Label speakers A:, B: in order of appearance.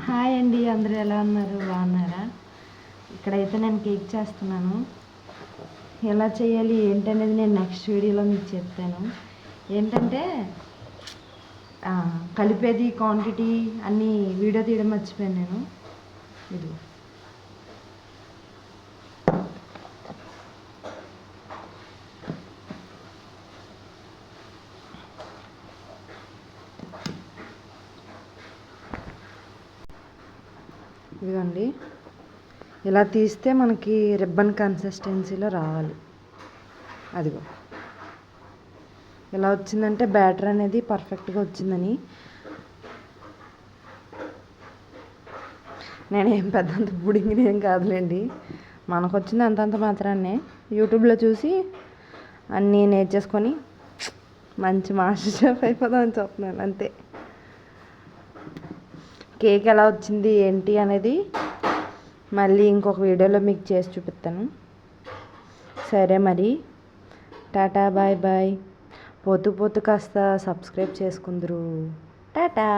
A: Hi అండి, అందరూ ఎలా ఉన్నారు? బాగున్నారా? ఇక్కడైతే నేను కేక్ చేస్తున్నాను. ఎలా చేయాలి ఏంటనేది నేను నెక్స్ట్ వీడియోలో మీకు చెప్తాను. ఏంటంటే కలిపేది క్వాంటిటీ అన్నీ వీడియో తీయడం మర్చిపోయాను నేను. ఇది ఇదిగోండి, ఇలా తీస్తే మనకి రిబ్బన్ కన్సిస్టెన్సీలో రావాలి. అదిగో ఇలా వచ్చిందంటే బ్యాటర్ అనేది పర్ఫెక్ట్గా వచ్చిందని. నేనేం పెద్దంత బుడింగిని ఏం కాదులేండి, మనకు వచ్చింది అంతంత మాత్రాన్నే. యూట్యూబ్లో చూసి అన్నీ నేర్చేసుకొని మంచి మాస్టర్ షెఫ్ అయిపోదామని చెప్తున్నాను అంతే. కేక్ ఎలా వచ్చింది ఏంటి అనేది మళ్ళీ ఇంకొక వీడియోలో మీకు చేసి చూపిస్తాను. సరే మరి, టాటా, బాయ్ బాయ్. పోతూ పోతూ కాస్త సబ్స్క్రైబ్ చేసుకుందరు. టాటా.